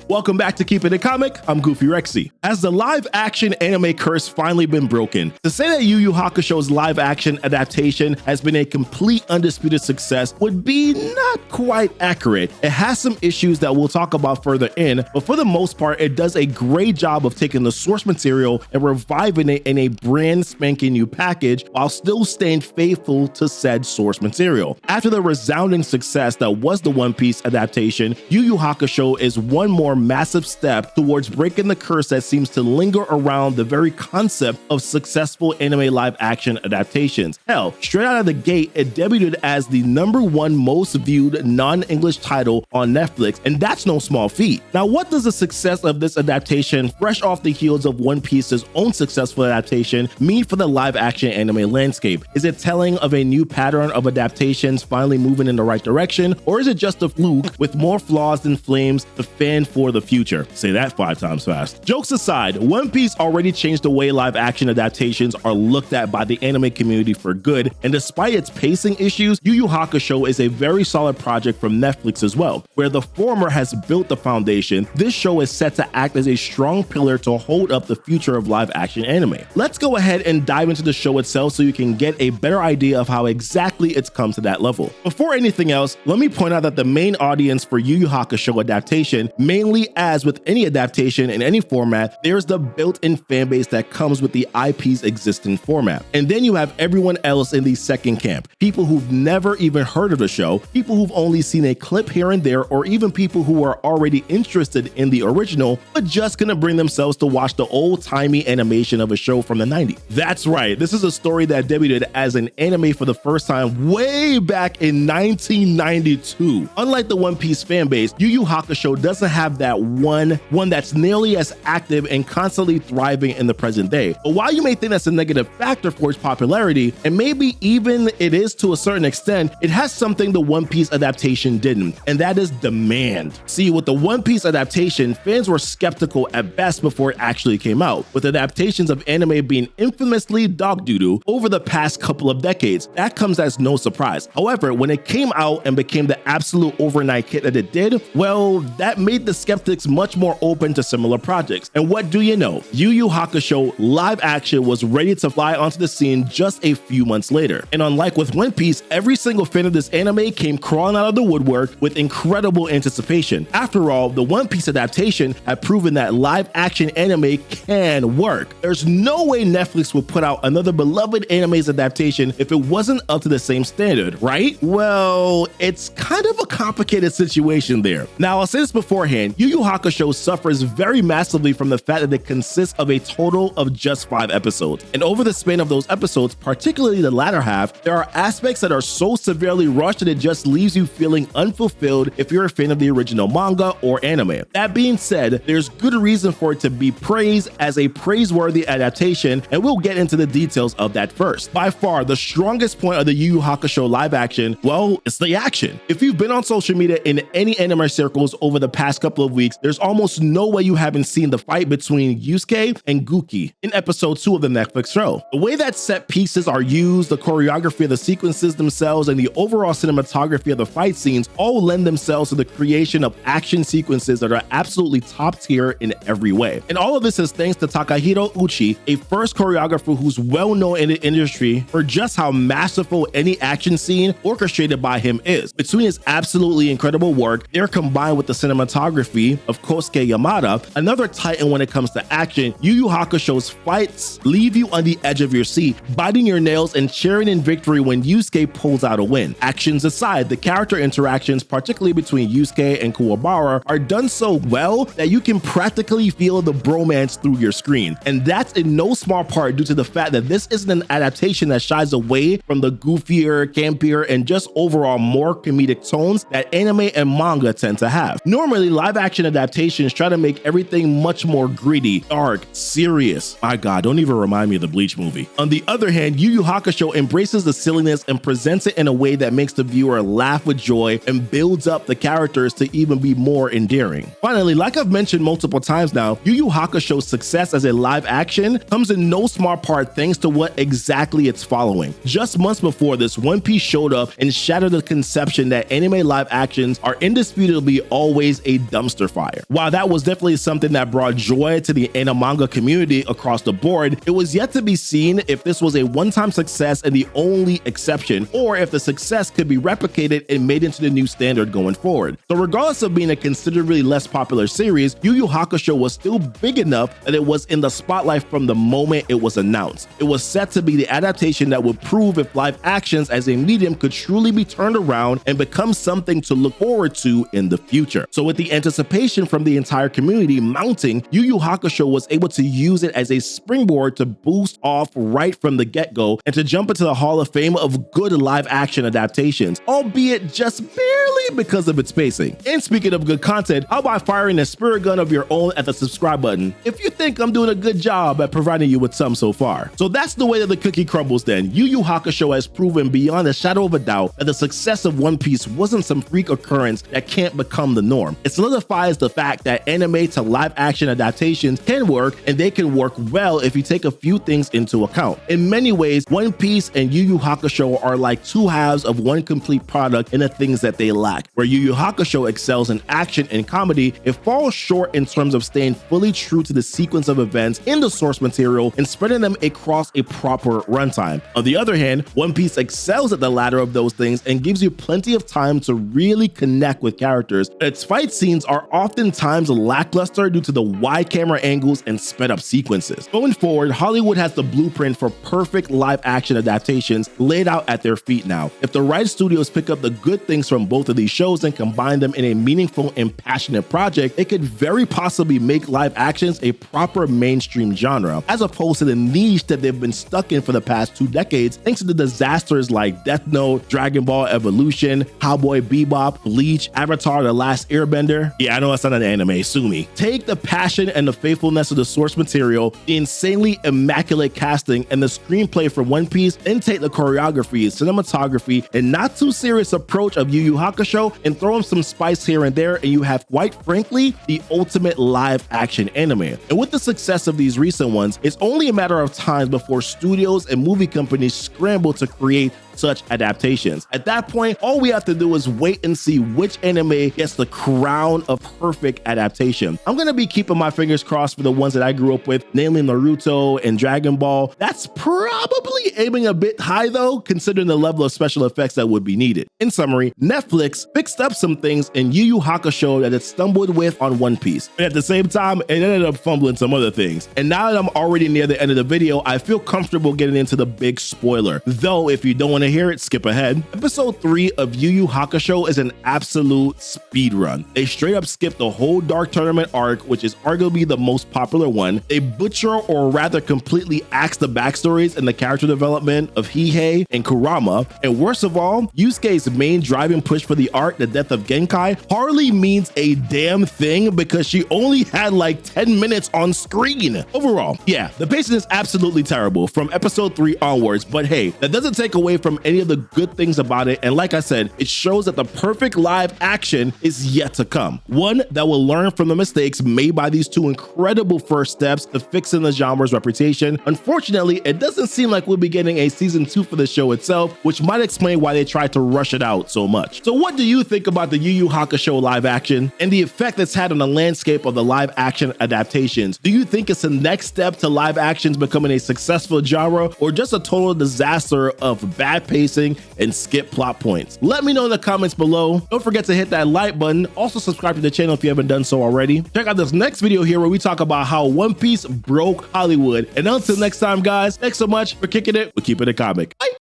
Welcome back to Keepin It Comic. I'm GoofyRhexxi. Has the live-action anime curse finally been broken? To say that Yu Yu Hakusho's live-action adaptation has been a complete undisputed success would be not quite accurate. It has some issues that we'll talk about further in, but for the most part, it does a great job of taking the source material and reviving it in a brand spanking new package while still staying faithful to said source material. After the resounding success that was the One Piece adaptation, Yu Yu Hakusho is one more massive step towards breaking the curse that seems to linger around the very concept of successful anime live action adaptations. Hell, straight out of the gate, it debuted as the #1 most viewed non-English title on Netflix, and that's no small feat. Now, what does the success of this adaptation, fresh off the heels of One Piece's own successful adaptation, mean for the live action anime landscape? Is it telling of a new pattern of adaptations finally moving in the right direction, or is it just a fluke with more flaws than flames to fan for the future? Say that 5 times fast. Jokes aside, One Piece already changed the way live action adaptations are looked at by the anime community for good, and despite its pacing issues, Yu Yu Hakusho is a very solid project from Netflix as well. Where the former has built the foundation, this show is set to act as a strong pillar to hold up the future of live action anime. Let's go ahead and dive into the show itself so you can get a better idea of how exactly it's come to that level. Before anything else, let me point out that the main audience for Yu Yu Hakusho adaptation, mainly as with any adaptation in any format, there's the built-in fan base that comes with the IP's existing format. And then you have everyone else in the second camp, people who've never even heard of the show, people who've only seen a clip here and there, or even people who are already interested in the original, but just gonna bring themselves to watch the old-timey animation of a show from the 90s. That's right, this is a story that debuted as an anime for the first time way back in 1992. Unlike the One Piece fan base, Yu Yu Hakusho doesn't have that one that's nearly as active and constantly thriving in the present day. But while you may think that's a negative factor for its popularity, and maybe even it is to a certain extent, it has something the One Piece adaptation didn't, and that is demand. See, with the One Piece adaptation, fans were skeptical at best before it actually came out, with adaptations of anime being infamously dog doo-doo over the past couple of decades. That comes as no surprise. However, when it came out and became the absolute overnight hit that it did, well, that made the skeptics much more open to similar projects. And what do you know? Yu Yu Hakusho live action was ready to fly onto the scene just a few months later. And unlike with One Piece, every single fan of this anime came crawling out of the woodwork with incredible anticipation. After all, the One Piece adaptation had proven that live action anime can work. There's no way Netflix would put out another beloved anime's adaptation if it wasn't up to the same standard, right? Well, it's kind of a complicated situation there. Now, I'll say this beforehand, Yu Yu Hakusho suffers very massively from the fact that it consists of a total of just 5 episodes. And over the span of those episodes, particularly the latter half, there are aspects that are so severely rushed that it just leaves you feeling unfulfilled if you're a fan of the original manga or anime. That being said, there's good reason for it to be praised as a praiseworthy adaptation, and we'll get into the details of that first. By far, the strongest point of the Yu Yu Hakusho live action, well, it's the action. If you've been on social media in any anime circles over the past couple of weeks, there's almost no way you haven't seen the fight between Yusuke and Guki in episode 2 of the Netflix show. The way that set pieces are used, the choreography of the sequences themselves, and the overall cinematography of the fight scenes all lend themselves to the creation of action sequences that are absolutely top tier in every way. And all of this is thanks to Takahiro Uchi, a first choreographer who's well known in the industry for just how masterful any action scene orchestrated by him is. Between his absolutely incredible work, they're combined with the cinematography of Kosuke Yamada, another titan when it comes to action. Yu Yu Hakusho's fights leave you on the edge of your seat, biting your nails and cheering in victory when Yusuke pulls out a win. Actions aside, the character interactions, particularly between Yusuke and Kuwabara, are done so well that you can practically feel the bromance through your screen. And that's in no small part due to the fact that this isn't an adaptation that shies away from the goofier, campier, and just overall more comedic tones that anime and manga tend to have. Normally, live action adaptations try to make everything much more gritty, dark, serious. My God, don't even remind me of the Bleach movie. On the other hand, Yu Yu Hakusho embraces the silliness and presents it in a way that makes the viewer laugh with joy and builds up the characters to even be more endearing. Finally, like I've mentioned multiple times now, Yu Yu Hakusho's success as a live action comes in no small part thanks to what exactly it's following. Just months before this, One Piece showed up and shattered the conception that anime live actions are indisputably always a dumpster dumpster fire. While that was definitely something that brought joy to the anime manga community across the board, it was yet to be seen if this was a one-time success and the only exception, or if the success could be replicated and made into the new standard going forward. So regardless of being a considerably less popular series, Yu Yu Hakusho was still big enough that it was in the spotlight from the moment it was announced. It was set to be the adaptation that would prove if live actions as a medium could truly be turned around and become something to look forward to in the future. So with the anticipation from the entire community mounting, Yu Yu Hakusho was able to use it as a springboard to boost off right from the get-go and to jump into the Hall of Fame of good live action adaptations, albeit just barely because of its pacing. And speaking of good content, how about firing a spirit gun of your own at the subscribe button if you think I'm doing a good job at providing you with some so far. So that's the way that the cookie crumbles then. Yu Yu Hakusho has proven beyond a shadow of a doubt that the success of One Piece wasn't some freak occurrence that can't become the norm. It solidifies the fact that anime to live action adaptations can work, and they can work well if you take a few things into account. In many ways, One Piece and Yu Yu Hakusho are like two halves of one complete product in the things that they lack. Where Yu Yu Hakusho excels in action and comedy, it falls short in terms of staying fully true to the sequence of events in the source material and spreading them across a proper runtime. On the other hand, One Piece excels at the latter of those things and gives you plenty of time to really connect with characters. Its fight scenes are oftentimes lackluster due to the wide camera angles and sped up sequences. Going forward, Hollywood has the blueprint for perfect live action adaptations laid out at their feet now. If the right studios pick up the good things from both of these shows and combine them in a meaningful and passionate project, it could very possibly make live actions a proper mainstream genre, as opposed to the niche that they've been stuck in for the past 2 decades thanks to the disasters like Death Note, Dragon Ball Evolution, Cowboy Bebop, Bleach, Avatar: The Last Airbender. Yeah, I know that's not an anime, sue me. Take the passion and the faithfulness of the source material, the insanely immaculate casting, and the screenplay for One Piece, then take the choreography, cinematography, and not too serious approach of Yu Yu Hakusho and throw in some spice here and there, and you have, quite frankly, the ultimate live action anime. And with the success of these recent ones, it's only a matter of time before studios and movie companies scramble to create such adaptations. At that point, all we have to do is wait and see which anime gets the crown of perfect adaptation. I'm gonna be keeping my fingers crossed for the ones that I grew up with, namely Naruto and Dragon Ball. That's probably aiming a bit high though, considering the level of special effects that would be needed. In summary, Netflix fixed up some things in Yu Yu Hakusho that it stumbled with on One Piece. And at the same time, it ended up fumbling some other things. And now that I'm already near the end of the video, I feel comfortable getting into the big spoiler. Though, if you don't want to hear it, skip ahead. Episode 3 of Yu Yu Hakusho is an absolute speed run. They straight up skip the whole Dark Tournament arc, which is arguably the most popular one. They butcher, or rather completely axe, the backstories and the character development of Hihei and Kurama. And worst of all, Yusuke's main driving push for the arc, the death of Genkai, hardly means a damn thing because she only had like 10 minutes on screen. Overall, yeah, the pacing is absolutely terrible from episode 3 onwards, but hey, that doesn't take away from any of the good things about it. And like I said, it shows that the perfect live action is yet to come. One that will learn from the mistakes made by these two incredible first steps to fixing the genre's reputation. Unfortunately, it doesn't seem like we'll be getting a season 2 for the show itself, which might explain why they tried to rush it out so much. So what do you think about the Yu Yu Hakusho live action and the effect it's had on the landscape of the live action adaptations? Do you think it's the next step to live actions becoming a successful genre, or just a total disaster of bad pacing and skip plot points? Let me know in the comments below. Don't forget to hit that like button. Also subscribe to the channel if you haven't done so already. Check out this next video here where we talk about how One Piece broke Hollywood. And until next time, guys, thanks so much for kicking it with Keepin It Comic. Bye.